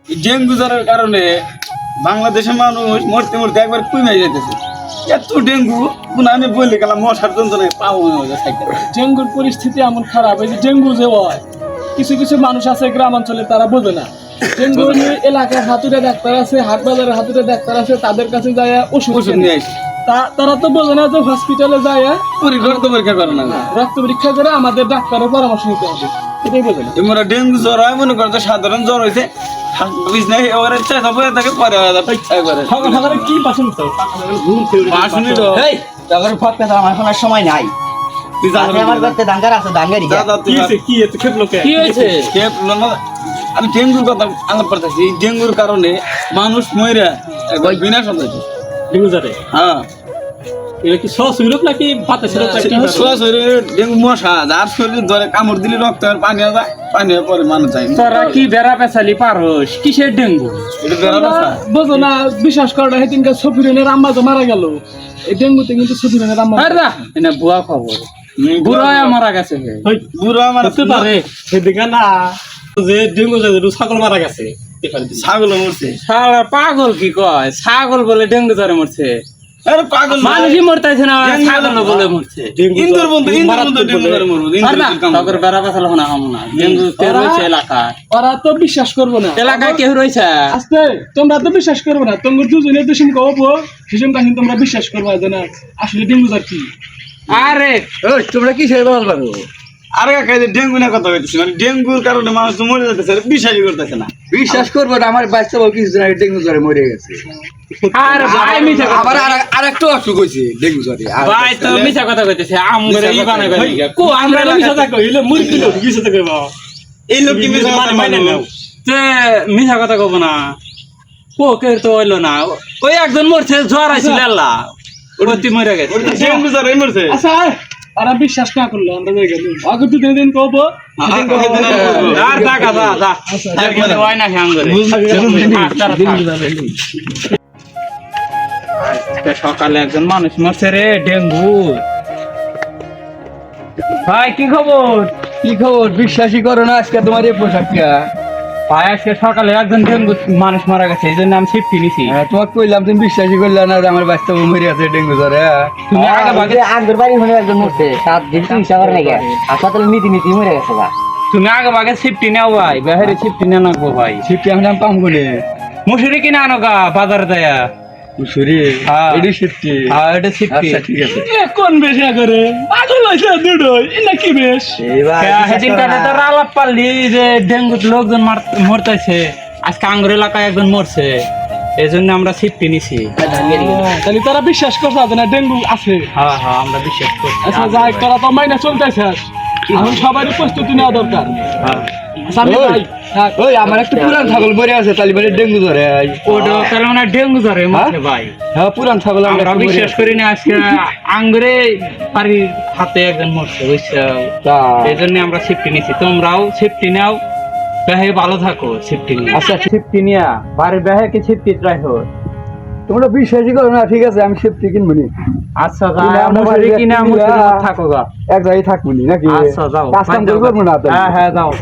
Dengue জ্বরের কারণে বাংলাদেশের মানুষ মরতে মরতে একবার কমে যাইতেছে। এত ডেঙ্গু আমি বললে গেলাম মশার যন্ত্রণায় পাও ডেঙ্গুর পরিস্থিতি এমন খারাপ, এই যে ডেঙ্গু যে হয়, কিছু কিছু মানুষ আছে গ্রামাঞ্চলে তারা বোঝে না। ডেঙ্গু নিয়ে এলাকার হাতুড়ে ডাক্তার আছে, হাট বাজারের হাতুড়ে ডাক্তার আছে, তাদের কাছে যায় ওষুধ নিয়ে আসে তারা তো বোঝে না যে হসপিটালে যায় রক্ত পরীক্ষা করে না, রক্ত পরীক্ষা করে আমাদের ডাক্তারের পরামর্শ নিতে হবে, এটাই বোঝে না। এমরা ডেঙ্গু জ্বর হয় মনে করতো সাধারণ জ্বর হয়েছে কি পাশন তো আমার এখন আর সময় নাই। আমার করতে দাঙ্গার আছে দাঙ্গারি কি হয়েছে? আমি ডেঙ্গুর কথা আলাপ করতেছি। ডেঙ্গুর কারণে মানুষ মরে বিনাশ হচ্ছে। ডেঙ্গু জ্বরে হ্যাঁ এটা কি সস হইল নাকি বাতাস ডেঙ্গু মশা যার শরীরে ধরে কামড় দিলে রক্ত আর পানি যায়, পানি পরে মানুষ যায়। তোরা কি বেড়া পেছালি পারস? কিসের ডেঙ্গু? এটা বেড়া বাসা বোঝো না, বিশ্বাস করো না, সেদিনকে সফিরনের আম্মা তো মারা গেল এই ডেঙ্গুতে, কিন্তু সফিরনের আম্মা এটা ভুয়া খবর, বুড়া মারা গেছে। বুড়া মারা পারে সেদিকে না, যে ডেঙ্গু ছাগল মারা গেছে, ছাগল মরছে। পাগল কি কয়? ছাগল বলে ডেঙ্গু জ্বরে মরছে? আরে পাগল মানুষই মরতেছে না, ছাগল বলে মরছে। ইন্দুর বলতে ডেঙ্গু জ্বরে মরবো। তখন বেড়া পেছাল না হবো না, ডেঙ্গু কে রয়েছে এলাকায়? ওরা তো বিশ্বাস করবো না। এলাকায় কেউ রয়েছে? আস্তে, তোমরা তো বিশ্বাস করবো না। তোমার দুজনের দেশম কবো সেসম কাহিনী তোমরা বিশ্বাস করবো না। আসলে ডেঙ্গু জ্বর কি? আরে তোমরা কি সেই বল পারো? আরে কাকা ডেঙ্গু না কথা হইতেছে, মানে ডেঙ্গুর কারণে মানুষ তো মরে যাচ্ছে, বিশ্বাসই করতেছে না। বিশ্বাস করবো না, আমার বাচ্চা বল কিছুদিন আগে ডেঙ্গু জ্বরে মরে গেছে। আর ভাই মিছা কথা, আবার আরেকটা অসুখ হয়েছে ডেঙ্গু জ্বরে। ভাই তো মিছা কথা কইতেছে। আমগরে ই বানাই গেল কো আমরা মিছা কথা কইলে মুরগি লোক মিছা কথা কইবা। এই লোক কি মিছা কথা মানে নাও। তে মিছা কথা কব না, কোকে তো হইলো না। ওই একজন মরছে, জ্বর আইছিল আল্লাহ, ওটি মরে গেছে। ডেঙ্গু জ্বরে মরছে। আচ্ছা ওরা বিশ্বাস না করলো আমরা যাই গেল আগে দুদিন দিন কবো আর টাকা যা যা একবারে হয় না আমগরে। আজকে সকালে একজন মানুষ মরছে রে, ডেঙ্গু। ভাই কি খবর? কি খবর? বিশ্বাসই করো না আজকে তোমার এই পোশাকটা। ভাই আজকে সকালে একজন ডেঙ্গু মানুষ মারা গেছে, এই জন্য আমি ছিটকি নিছি। তোমাকে কইলাম, তুমি বিশ্বাসই করলে না যে আমার বাচ্চা মরে আছে ডেঙ্গু জ্বরে। তুমি আগে ভাগে আগের বাড়ি হলে একজন মরছে, 7 দিন চিকিৎসা করে নাকি হাসপাতালে নীতি মরে গেছে। তুমি আগে ভাগে ছিপটি নাও ভাই, বেহারে ছিপটি না নাকবো ভাই। ছিপটি আমি পাম বলে মুসুরি কিনে আনো গা বাজারে দেয়া। মুসুরি এডি ছিপটি। হ্যাঁ এটা ছিপটি। আচ্ছা ঠিক আছে। কোন বেশা করে পাগল হইছে দুটোই এটা কি বেশ? সেদিন কাটে তো আলাপ পারলি যে ডেঙ্গু লোকজন মরতেছে, আজকে আঙ্গুর এলাকায় একজন মরছে, এই জন্য আমরা ছিপটি নিছি। তাহলে তারা বিশ্বাস করছে না ডেঙ্গু আছে? হ্যাঁ হ্যাঁ আমরা বিশ্বাস করি। আচ্ছা যাই, তোরা তো মাইনা চলতেছে, এখন সবারই প্রস্তুতি নেওয়া দরকার। আচ্ছা, আমি যাই। ওই আমার একটা পুরান ছাগল মরে আছে, তাহলে মানে ডেঙ্গু জ্বরে। ওটা তাহলে মানে ডেঙ্গু জ্বরে মরছে ভাই। হ্যাঁ পুরান ছাগল আমরা বিশ্বাস করি না, আজকে আঙ্গুরে বাড়ির হাতে একজন মরছে বুঝছো, এই জন্য আমরা ছিপটি নিছি। তোমরাও ছিপটি নাও, বেহে ভালো থাকো ছিপটি নিয়ে। আচ্ছা ছিপটি নিয়া বাড়ির বেহেকে ছিপটি ট্রাই হোক। তোমরা বিশ্বাসই করো না, ঠিক আছে আমি ছিপটি কিনবো নি। আচ্ছা যাও, মুসুরি কিনা মুসুরি থাকো গা, এক জায়গায় থাকবো নি নাকি? আচ্ছা যাও, কাজ কাম করবো না। হ্যাঁ যাও।